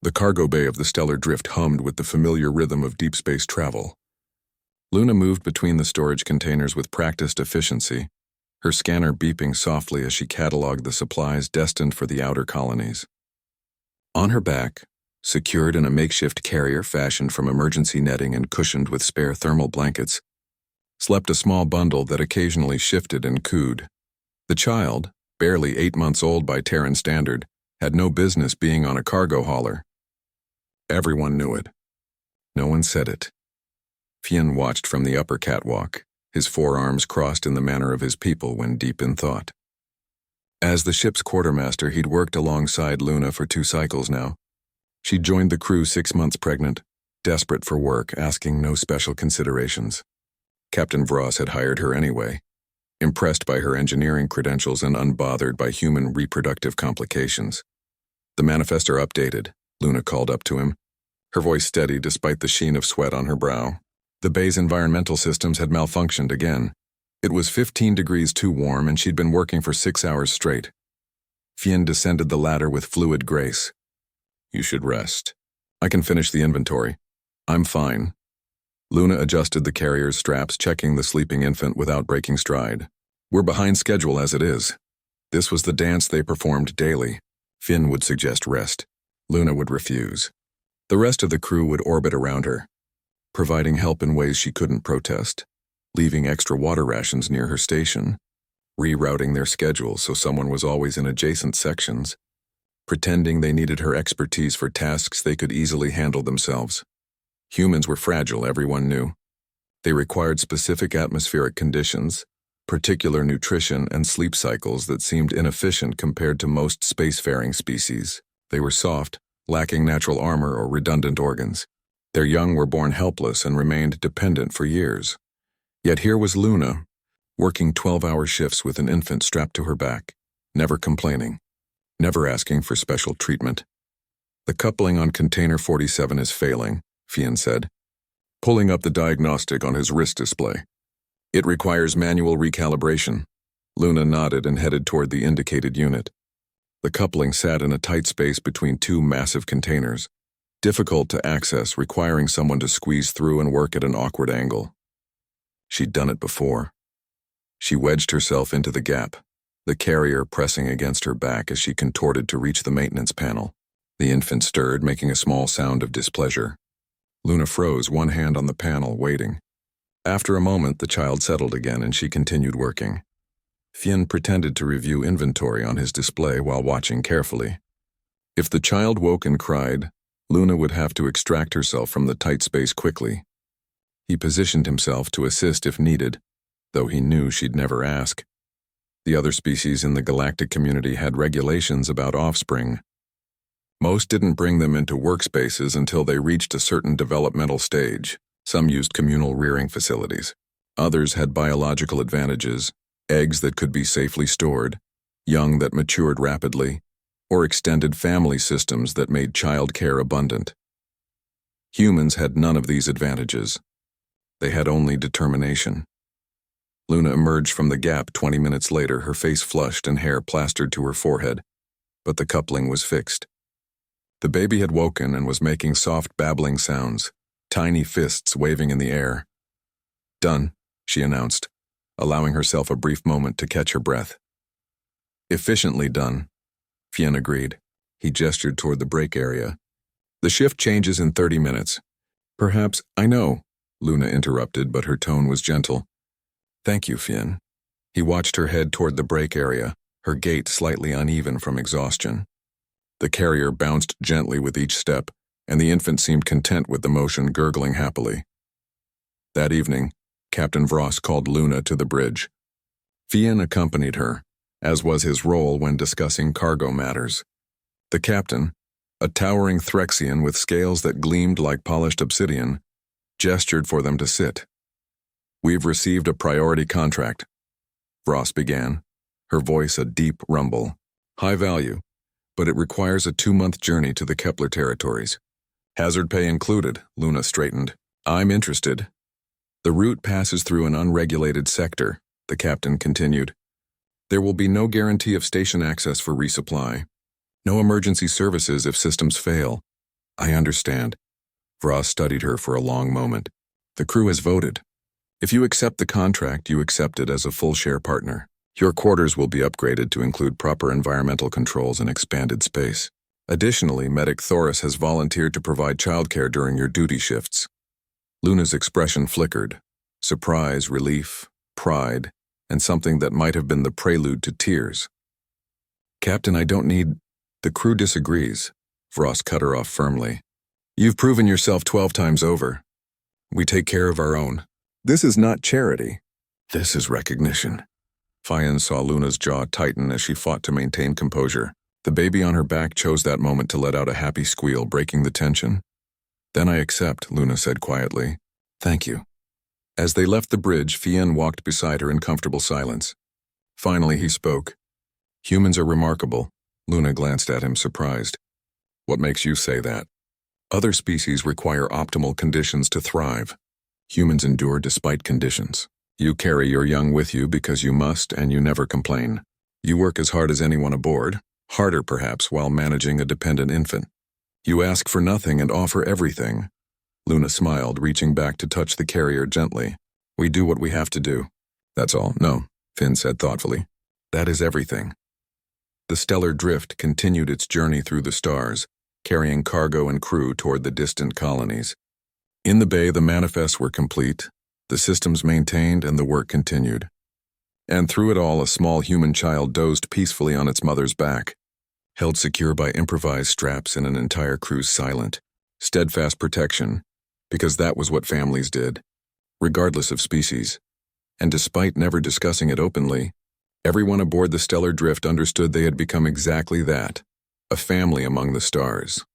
The cargo bay of the stellar drift hummed with the familiar rhythm of deep space travel. Luna moved between the storage containers with practiced efficiency, her scanner beeping softly as she cataloged the supplies destined for the outer colonies. On her back, secured in a makeshift carrier fashioned from emergency netting and cushioned with spare thermal blankets, slept a small bundle that occasionally shifted and cooed. The child, barely 8 months old by Terran standard, had no business being on a cargo hauler. Everyone knew it. No one said it. Fien watched from the upper catwalk, his forearms crossed in the manner of his people when deep in thought. As the ship's quartermaster, he'd worked alongside Luna for 2 cycles now. She'd joined the crew 6 months pregnant, desperate for work, asking no special considerations. Captain Vross had hired her anyway, impressed by her engineering credentials and unbothered by human reproductive complications. The manifestor updated, Luna called up to him, her voice steady despite the sheen of sweat on her brow. The bay's environmental systems had malfunctioned again. It was 15 degrees too warm and she'd been working for 6 hours straight. Fien descended the ladder with fluid grace. You should rest. I can finish the inventory. I'm fine. Luna adjusted the carrier's straps, checking the sleeping infant without breaking stride. We're behind schedule as it is. This was the dance they performed daily. Fien would suggest rest. Luna would refuse. The rest of the crew would orbit around her, providing help in ways she couldn't protest, leaving extra water rations near her station, rerouting their schedules so someone was always in adjacent sections, pretending they needed her expertise for tasks they could easily handle themselves. Humans were fragile, everyone knew. They required specific atmospheric conditions, particular nutrition and sleep cycles that seemed inefficient compared to most spacefaring species. They were soft, lacking natural armor or redundant organs. Their young were born helpless and remained dependent for years. Yet here was Luna, working 12-hour shifts with an infant strapped to her back, never complaining, never asking for special treatment. The coupling on Container 47 is failing, Fien said, pulling up the diagnostic on his wrist display. It requires manual recalibration. Luna nodded and headed toward the indicated unit. The coupling sat in a tight space between 2 massive containers, difficult to access, requiring someone to squeeze through and work at an awkward angle. She'd done it before. She wedged herself into the gap, the carrier pressing against her back as she contorted to reach the maintenance panel. The infant stirred, making a small sound of displeasure. Luna froze, one hand on the panel, waiting. After a moment, the child settled again and she continued working. Fien pretended to review inventory on his display while watching carefully. If the child woke and cried, Luna would have to extract herself from the tight space quickly. He positioned himself to assist if needed, though he knew she'd never ask. The other species in the galactic community had regulations about offspring. Most didn't bring them into workspaces until they reached a certain developmental stage. Some used communal rearing facilities. Others had biological advantages, eggs that could be safely stored, young that matured rapidly, or extended family systems that made child care abundant. Humans had none of these advantages. They had only determination. Luna emerged from the gap 20 minutes later, her face flushed and hair plastered to her forehead, but the coupling was fixed. The baby had woken and was making soft babbling sounds, tiny fists waving in the air. Done, she announced, allowing herself a brief moment to catch her breath. Efficiently done, Fien agreed. He gestured toward the break area. The shift changes in 30 minutes. Perhaps, I know, Luna interrupted, but her tone was gentle. Thank you, Fien. He watched her head toward the break area, her gait slightly uneven from exhaustion. The carrier bounced gently with each step, and the infant seemed content with the motion, gurgling happily. That evening, Captain Vross called Luna to the bridge. Fien accompanied her, as was his role when discussing cargo matters. The captain, a towering Threxian with scales that gleamed like polished obsidian, gestured for them to sit. We've received a priority contract, Vross began, her voice a deep rumble. High value, but it requires a 2-month journey to the Kepler territories. Hazard pay included, Luna straightened. I'm interested. The route passes through an unregulated sector, the captain continued. There will be no guarantee of station access for resupply. No emergency services if systems fail. I understand. Ross studied her for a long moment. The crew has voted. If you accept the contract, you accept it as a full share partner. Your quarters will be upgraded to include proper environmental controls and expanded space. Additionally, Medic Thoris has volunteered to provide childcare during your duty shifts. Luna's expression flickered. Surprise, relief, pride, and something that might have been the prelude to tears. Captain, I don't need... The crew disagrees. Ross cut her off firmly. You've proven yourself 12 times over. We take care of our own. This is not charity. This is recognition. Fian saw Luna's jaw tighten as she fought to maintain composure. The baby on her back chose that moment to let out a happy squeal, breaking the tension. Then I accept, Luna said quietly. Thank you. As they left the bridge, Fian walked beside her in comfortable silence. Finally, he spoke. Humans are remarkable. Luna glanced at him, surprised. What makes you say that? Other species require optimal conditions to thrive. Humans endure despite conditions. You carry your young with you because you must, and you never complain. You work as hard as anyone aboard, harder perhaps while managing a dependent infant. You ask for nothing and offer everything. Luna smiled, reaching back to touch the carrier gently. We do what we have to do. That's all. No, Finn said thoughtfully. That is everything. The stellar drift continued its journey through the stars, carrying cargo and crew toward the distant colonies. In the bay, the manifests were complete, the systems maintained, and the work continued. And through it all, a small human child dozed peacefully on its mother's back, held secure by improvised straps and an entire crew's silent, steadfast protection, because that was what families did, regardless of species. And despite never discussing it openly, everyone aboard the stellar drift understood they had become exactly that, a family among the stars.